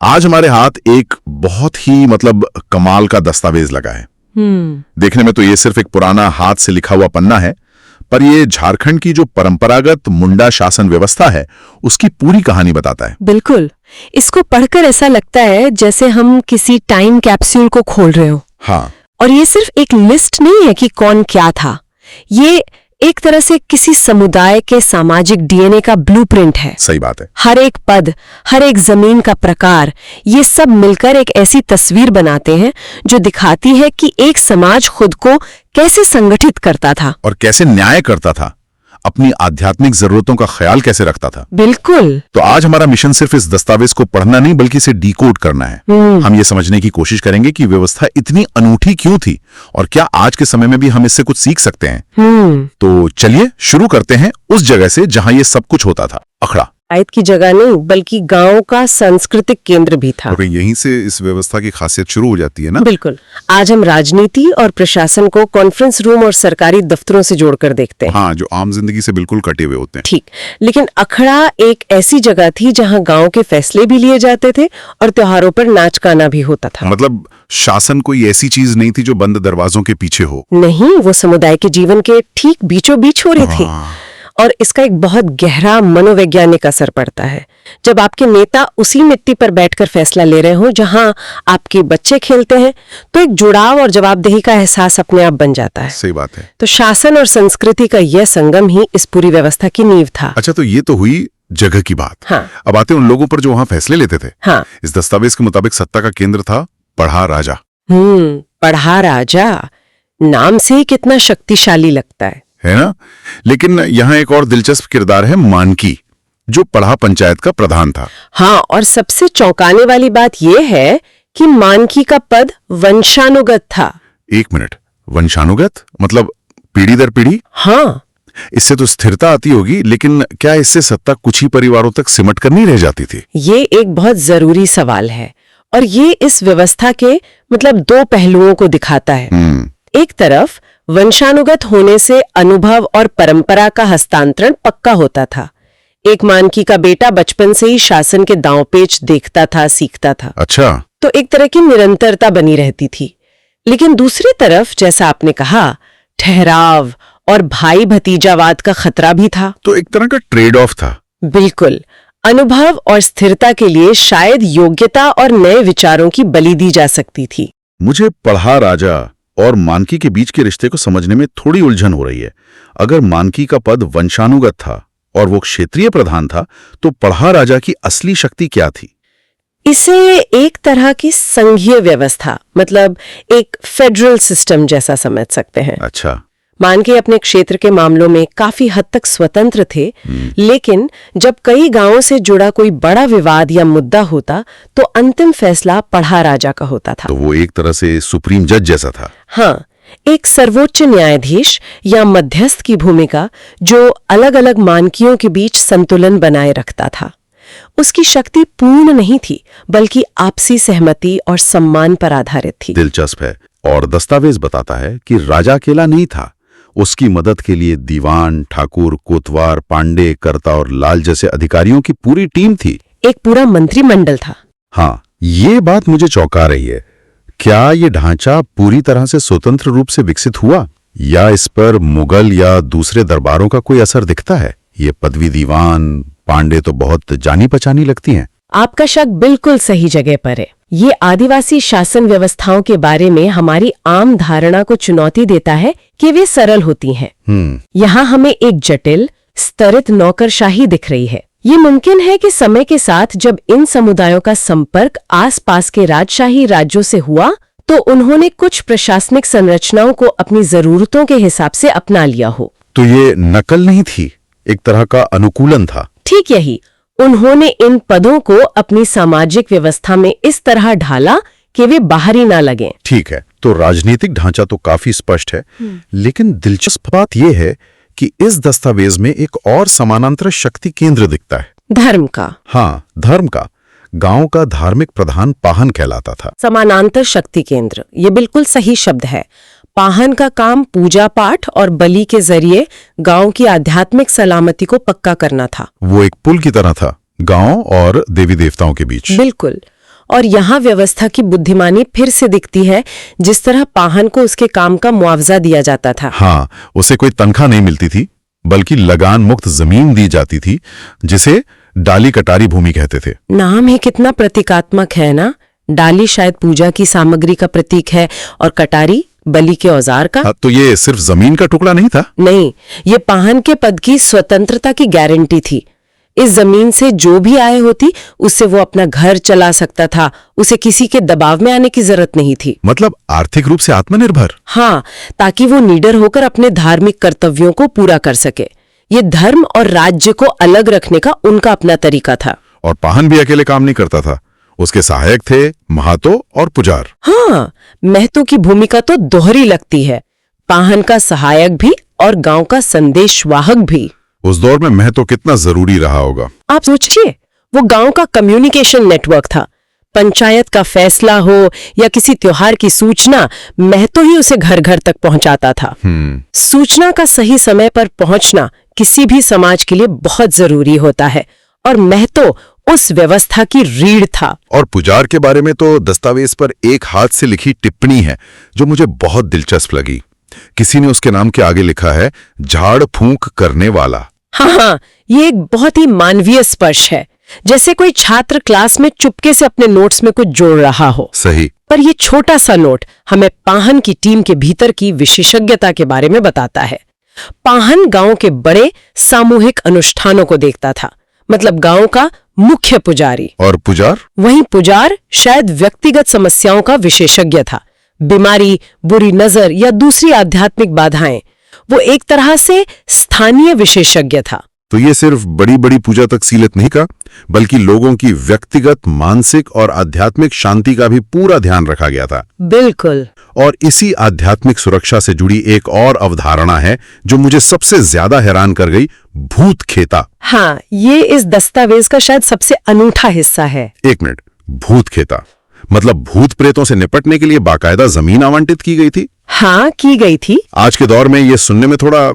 आज हमारे हाथ एक बहुत ही कमाल का दस्तावेज लगा है। देखने में तो ये सिर्फ एक पुराना हाथ से लिखा हुआ पन्ना है, पर ये झारखंड की जो परंपरागत मुंडा शासन व्यवस्था है उसकी पूरी कहानी बताता है। बिल्कुल, इसको पढ़कर ऐसा लगता है जैसे हम किसी टाइम कैप्सूल को खोल रहे हो। हाँ, और ये सिर्फ एक लिस्ट नहीं है कि कौन क्या था, ये एक तरह से किसी समुदाय के सामाजिक डीएनए का ब्लूप्रिंट है। सही बात है। हर एक पद, हर एक जमीन का प्रकार, ये सब मिलकर एक ऐसी तस्वीर बनाते हैं जो दिखाती है कि एक समाज खुद को कैसे संगठित करता था और कैसे न्याय करता था, अपनी आध्यात्मिक जरूरतों का ख्याल कैसे रखता था। बिल्कुल। तो आज हमारा मिशन सिर्फ इस दस्तावेज को पढ़ना नहीं बल्कि इसे डिकोड करना है। हम ये समझने की कोशिश करेंगे कि व्यवस्था इतनी अनूठी क्यों थी और क्या आज के समय में भी हम इससे कुछ सीख सकते हैं। तो चलिए शुरू करते हैं उस जगह से जहां ये सब कुछ होता था, अखड़ा। आयत की जगह नहीं बल्कि गांव का सांस्कृतिक केंद्र भी था। और यहीं से इस व्यवस्था की खासियत शुरू हो जाती है ना। बिल्कुल। आज हम राजनीति और प्रशासन को कॉन्फ्रेंस रूम और सरकारी दफ्तरों से जोड़कर देखते हैं। हाँ, जो आम जिंदगी से बिल्कुल कटे हुए होते हैं। ठीक, लेकिन अखड़ा एक ऐसी जगह थी जहां गांव के फैसले भी लिए जाते थे और त्योहारों पर नाच गाना भी होता था। मतलब शासन कोई ऐसी चीज नहीं थी जो बंद दरवाजों के पीछे हो। नहीं, वो समुदाय के जीवन के ठीक बीचों बीच हो रही थी। और इसका एक बहुत गहरा मनोवैज्ञानिक असर पड़ता है। जब आपके नेता उसी मिट्टी पर बैठकर फैसला ले रहे हो जहां आपके बच्चे खेलते हैं, तो एक जुड़ाव और जवाबदेही का एहसास अपने आप बन जाता है। सही बात है। तो शासन और संस्कृति का यह संगम ही इस पूरी व्यवस्था की नींव था। अच्छा, तो ये तो हुई जगह की बात। हाँ। अब आते उन लोगों पर जो वहां फैसले लेते थे। हाँ। इस दस्तावेज के मुताबिक सत्ता का केंद्र था पढ़ा राजा। पढ़ा राजा, नाम से ही कितना शक्तिशाली लगता है ना। लेकिन यहाँ एक और दिलचस्प किरदार है मानकी, जो पढ़ा पंचायत का प्रधान था। हाँ, और सबसे चौंकाने वाली बात यह है कि मानकी का पद वंशानुगत था। एक मिनट, वंशानुगत मतलब पीढ़ी दर पीढ़ी? हाँ। इससे तो स्थिरता आती होगी, लेकिन क्या इससे सत्ता कुछ ही परिवारों तक सिमट कर नहीं रह जाती थी? ये एक बहुत जरूरी सवाल है और ये इस व्यवस्था के दो पहलुओं को दिखाता है। एक तरफ वंशानुगत होने से अनुभव और परंपरा का हस्तांतरण पक्का होता था। एक मानकी का बेटा बचपन से ही शासन के दांव पेच देखता था, सीखता था। अच्छा। तो एक तरह की निरंतरता बनी रहती थी। लेकिन दूसरी तरफ, जैसा आपने कहा, ठहराव और भाई भतीजावाद का खतरा भी था। तो एक तरह का ट्रेड ऑफ था। बिल्कुल। अनुभव और स्थिरता के लिए शायद योग्यता और नए विचारों की बलि दी जा सकती थी। मुझे पढ़ा राजा और मानकी के बीच के रिश्ते को समझने में थोड़ी उलझन हो रही है। अगर मानकी का पद वंशानुगत था और वो क्षेत्रीय प्रधान था, तो पढ़ा राजा की असली शक्ति क्या थी? इसे एक तरह की संघीय व्यवस्था, एक फेडरल सिस्टम जैसा समझ सकते हैं। अच्छा। मानकी अपने क्षेत्र के मामलों में काफी हद तक स्वतंत्र थे, लेकिन जब कई गांवों से जुड़ा कोई बड़ा विवाद या मुद्दा होता तो अंतिम फैसला पढ़ा राजा का होता था। तो वो एक तरह से सुप्रीम जज जैसा था। हाँ, एक सर्वोच्च न्यायाधीश या मध्यस्थ की भूमिका जो अलग अलग मानकियों के बीच संतुलन बनाए रखता था। उसकी शक्ति पूर्ण नहीं थी, बल्कि आपसी सहमति और सम्मान पर आधारित थी। दिलचस्प है। और दस्तावेज बताता है कि राजा अकेला नहीं था, उसकी मदद के लिए दीवान, ठाकुर, कोतवार, पांडे, कर्ता और लाल जैसे अधिकारियों की पूरी टीम थी। एक पूरा मंत्रिमंडल था। हाँ, ये बात मुझे चौंका रही है। क्या ये ढांचा पूरी तरह से स्वतंत्र रूप से विकसित हुआ या इस पर मुगल या दूसरे दरबारों का कोई असर दिखता है? ये पदवी दीवान, पांडे तो बहुत जानी पहचानी लगती हैं। आपका शक बिल्कुल सही जगह पर है। ये आदिवासी शासन व्यवस्थाओं के बारे में हमारी आम धारणा को चुनौती देता है कि वे सरल होती हैं। यहाँ हमें एक जटिल, स्तरित नौकरशाही दिख रही है। ये मुमकिन है कि समय के साथ जब इन समुदायों का संपर्क आसपास के राजशाही राज्यों से हुआ, तो उन्होंने कुछ प्रशासनिक संरचनाओं को अपनी जरूरतों के हिसाब से अपना लिया हो। तो ये नकल नहीं थी, एक तरह का अनुकूलन था। ठीक यही। उन्होंने इन पदों को अपनी सामाजिक व्यवस्था में इस तरह ढाला कि वे बाहरी ना लगें। ठीक है, तो राजनीतिक ढांचा तो काफी स्पष्ट है, लेकिन दिलचस्प बात यह है कि इस दस्तावेज में एक और समानांतर शक्ति केंद्र दिखता है। धर्म का। हाँ, धर्म का। गांव का धार्मिक प्रधान पाहन कहलाता था। समानांतर शक्ति केंद्र, ये बिल्कुल सही शब्द है। पाहन का काम पूजा पाठ और बलि के जरिए गांव की आध्यात्मिक सलामती को पक्का करना था। वो एक पुल की तरह था गांव और देवी देवताओं के बीच। बिल्कुल। और यहाँ व्यवस्था की बुद्धिमानी फिर से दिखती है। जिस तरह पाहन को उसके काम का मुआवजा दिया जाता था। हाँ, उसे कोई तनख्वाह नहीं मिलती थी, बल्कि लगान मुक्त जमीन दी जाती थी, जिसे डाली कटारी भूमि कहते थे। नाम ही कितना प्रतीकात्मक है ना। डाली शायद पूजा की सामग्री का प्रतीक है और कटारी बलि के औजार का। तो ये सिर्फ जमीन का टुकड़ा नहीं था? नहीं, ये पाहन के पद की स्वतंत्रता की गारंटी थी। इस जमीन से जो भी आय होती उससे वो अपना घर चला सकता था। उसे किसी के दबाव में आने की जरूरत नहीं थी। मतलब आर्थिक रूप से आत्मनिर्भर। हाँ, ताकि वो निडर होकर अपने धार्मिक कर्तव्यों को पूरा कर सके। ये धर्म और राज्य को अलग रखने का उनका अपना तरीका था। और पाहन भी अकेले काम नहीं करता था, उसके सहायक थे महातो और पुजार। हाँ, महतो की भूमिका तो दोहरी लगती है, पाहन का सहायक भी और गांव का संदेशवाहक भी। उस दौर में महतो कितना जरूरी रहा होगा। आप सोचिए, वो गांव का कम्युनिकेशन नेटवर्क था। पंचायत का फैसला हो या किसी त्योहार की सूचना, महतो ही उसे घर घर तक पहुंचाता था। सूचना का सही समय पर पहुंचना किसी भी समाज के लिए बहुत जरूरी होता है, और महतो उस व्यवस्था की रीढ़ था। और पुजार के बारे में तो दस्तावेज पर एक हाथ से लिखी टिप्पणी है जो मुझे बहुत दिलचस्प लगी। किसी ने उसके नाम के आगे लिखा है, झाड़ फूंक करने वाला। हाँ, ये एक बहुत ही मानवीय स्पर्श है, जैसे कोई छात्र क्लास में चुपके से अपने नोट्स में कुछ जोड़ रहा हो। सही। पर ये छोटा सा नोट हमें पाहन की टीम के भीतर की विशेषज्ञता के बारे में बताता है। पाहन गांव के बड़े सामूहिक अनुष्ठानों को देखता था, मतलब गांव का मुख्य पुजारी। और पुजार? वहीं पुजार शायद व्यक्तिगत समस्याओं का विशेषज्ञ था। बीमारी, बुरी नजर या दूसरी आध्यात्मिक बाधाएं, वो एक तरह से स्थानीय विशेषज्ञ था। तो ये सिर्फ बड़ी बड़ी पूजा तक सीमित नहीं का, बल्कि लोगों की व्यक्तिगत, मानसिक और आध्यात्मिक शांति का भी पूरा ध्यान रखा गया था। बिल्कुल। और इसी आध्यात्मिक सुरक्षा से जुड़ी एक और अवधारणा है जो मुझे सबसे ज्यादा हैरान कर गई, भूत खेता। हाँ, ये इस दस्तावेज का शायद सबसे अनूठा हिस्सा है। एक मिनट, भूत खेता मतलब भूत प्रेतों से निपटने के लिए बाकायदा जमीन आवंटित की गई थी? हाँ, की गई थी। आज के दौर में ये सुनने में थोड़ा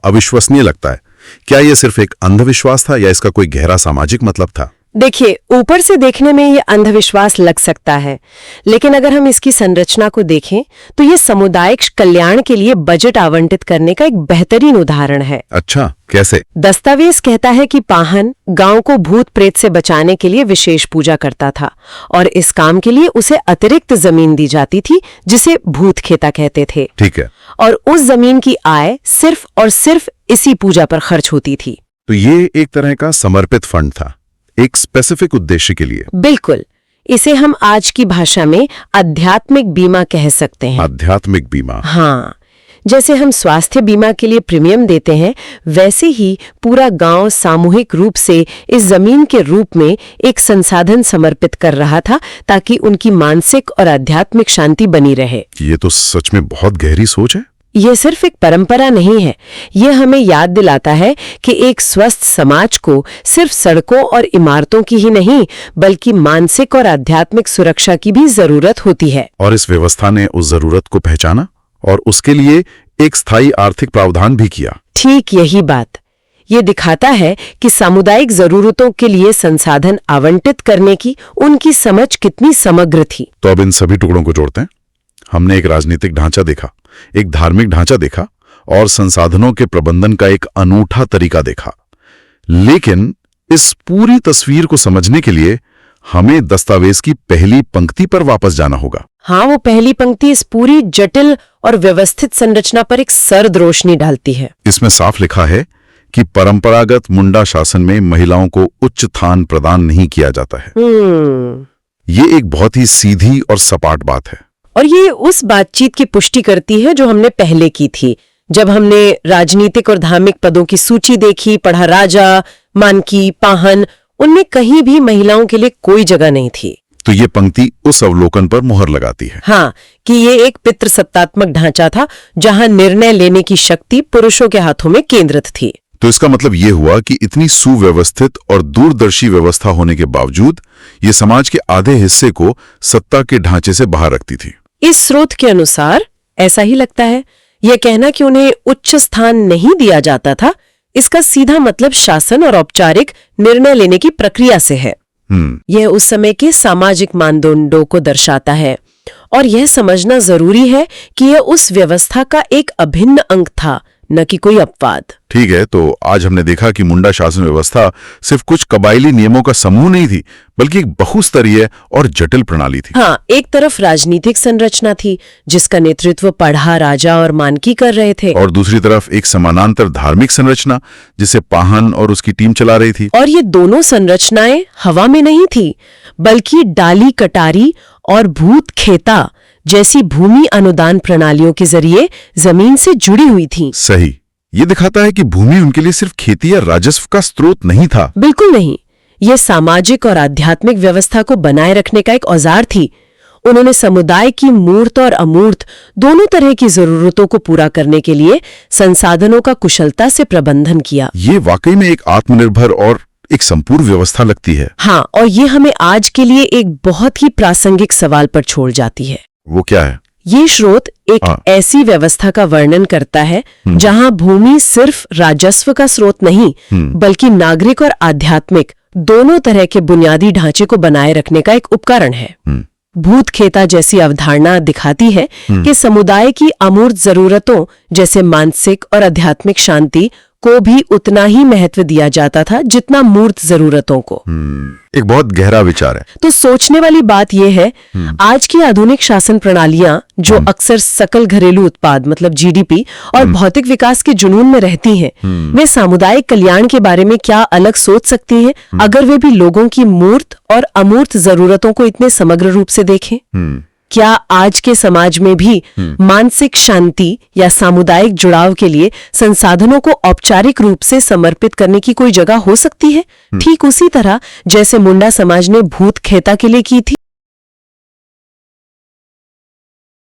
अविश्वसनीय लगता है। क्या ये सिर्फ एक अंधविश्वास था या इसका कोई गहरा सामाजिक मतलब था? देखिए, ऊपर से देखने में ये अंधविश्वास लग सकता है, लेकिन अगर हम इसकी संरचना को देखें तो ये सामुदायिक कल्याण के लिए बजट आवंटित करने का एक बेहतरीन उदाहरण है। अच्छा, कैसे? दस्तावेज कहता है कि पाहन गांव को भूत प्रेत से बचाने के लिए विशेष पूजा करता था, और इस काम के लिए उसे अतिरिक्त जमीन दी जाती थी जिसे भूत खेता कहते थे। ठीक है। और उस जमीन की आय सिर्फ और सिर्फ इसी पूजा पर खर्च होती थी। तो ये एक तरह का समर्पित फंड था, एक स्पेसिफिक उद्देश्य के लिए। बिल्कुल। इसे हम आज की भाषा में आध्यात्मिक बीमा कह सकते हैं। आध्यात्मिक बीमा? हाँ, जैसे हम स्वास्थ्य बीमा के लिए प्रीमियम देते हैं, वैसे ही पूरा गांव सामूहिक रूप से इस जमीन के रूप में एक संसाधन समर्पित कर रहा था ताकि उनकी मानसिक और आध्यात्मिक शांति बनी रहे। ये तो सच में बहुत गहरी सोच है। ये सिर्फ एक परंपरा नहीं है, ये हमें याद दिलाता है कि एक स्वस्थ समाज को सिर्फ सड़कों और इमारतों की ही नहीं, बल्कि मानसिक और आध्यात्मिक सुरक्षा की भी जरूरत होती है। और इस व्यवस्था ने उस जरूरत को पहचाना और उसके लिए एक स्थायी आर्थिक प्रावधान भी किया। ठीक यही बात। ये दिखाता है कि सामुदायिक जरूरतों के लिए संसाधन आवंटित करने की उनकी समझ कितनी समग्र थी। तो अब इन सभी टुकड़ों को जोड़ते हैं। हमने एक राजनीतिक ढांचा देखा, एक धार्मिक ढांचा देखा और संसाधनों के प्रबंधन का एक अनूठा तरीका देखा। लेकिन इस पूरी तस्वीर को समझने के लिए हमें दस्तावेज की पहली पंक्ति पर वापस जाना होगा। हाँ, वो पहली पंक्ति इस पूरी जटिल और व्यवस्थित संरचना पर एक सर्द रोशनी डालती है। इसमें साफ लिखा है कि परंपरागत मुंडा शासन में महिलाओं को उच्च स्थान प्रदान नहीं किया जाता है। ये एक बहुत ही सीधी और सपाट बात है। और ये उस बातचीत की पुष्टि करती है जो हमने पहले की थी, जब हमने राजनीतिक और धार्मिक पदों की सूची देखी, पढ़ा राजा, मानकी, पाहन, उनमें कहीं भी महिलाओं के लिए कोई जगह नहीं थी। तो ये पंक्ति उस अवलोकन पर मुहर लगाती है। हाँ, कि ये एक पितृसत्तात्मक ढांचा था जहां निर्णय लेने की शक्ति पुरुषों के हाथों में केंद्रित थी। तो इसका मतलब ये हुआ कि इतनी सुव्यवस्थित और दूरदर्शी व्यवस्था होने के बावजूद ये समाज के आधे हिस्से को सत्ता के ढांचे से बाहर रखती थी। इस स्रोत के अनुसार ऐसा ही लगता है। यह कहना कि उन्हें उच्च स्थान नहीं दिया जाता था, इसका सीधा मतलब शासन और औपचारिक निर्णय लेने की प्रक्रिया से है। यह उस समय के सामाजिक मानदंडों को दर्शाता है और यह समझना जरूरी है कि यह उस व्यवस्था का एक अभिन्न अंग था, न कि कोई अपवाद। ठीक है, तो आज हमने देखा कि मुंडा शासन व्यवस्था सिर्फ कुछ कबायली नियमों का समूह नहीं थी, बल्कि एक बहुस्तरीय और जटिल प्रणाली थी। हाँ, एक तरफ राजनीतिक संरचना थी जिसका नेतृत्व पढ़ा राजा और मानकी कर रहे थे, और दूसरी तरफ एक समानांतर धार्मिक संरचना जिसे पाहन और उसकी टीम चला रही थी। और ये दोनों संरचनाएं हवा में नहीं थी, बल्कि डाली कटारी और भूत खेता जैसी भूमि अनुदान प्रणालियों के जरिए जमीन से जुड़ी हुई थी। सही, ये दिखाता है कि भूमि उनके लिए सिर्फ खेती या राजस्व का स्रोत नहीं था। बिल्कुल नहीं, ये सामाजिक और आध्यात्मिक व्यवस्था को बनाए रखने का एक औजार थी। उन्होंने समुदाय की मूर्त और अमूर्त दोनों तरह की जरूरतों को पूरा करने के लिए संसाधनों का कुशलता से प्रबंधन किया। ये वाकई में एक आत्मनिर्भर और एक संपूर्ण व्यवस्था लगती है। हाँ, और ये हमें आज के लिए एक बहुत ही प्रासंगिक सवाल पर छोड़ जाती है। वो क्या है? ये स्रोत एक ऐसी व्यवस्था का वर्णन करता है जहां भूमि सिर्फ राजस्व का स्रोत नहीं, बल्कि नागरिक और आध्यात्मिक दोनों तरह के बुनियादी ढांचे को बनाए रखने का एक उपकरण है। भूत खेता जैसी अवधारणा दिखाती है कि समुदाय की अमूर्त जरूरतों जैसे मानसिक और आध्यात्मिक शांति को भी उतना ही महत्व दिया जाता था जितना मूर्त जरूरतों को। एक बहुत गहरा विचार है। तो सोचने वाली बात यह है, आज की आधुनिक शासन प्रणालियां जो अक्सर सकल घरेलू उत्पाद मतलब जीडीपी और भौतिक विकास के जुनून में रहती हैं, वे सामुदायिक कल्याण के बारे में क्या अलग सोच सकती हैं अगर वे भी लोगों की मूर्त और अमूर्त जरूरतों को इतने समग्र रूप से देखें? क्या आज के समाज में भी मानसिक शांति या सामुदायिक जुड़ाव के लिए संसाधनों को औपचारिक रूप से समर्पित करने की कोई जगह हो सकती है, ठीक उसी तरह जैसे मुंडा समाज ने भूत खेता के लिए की थी?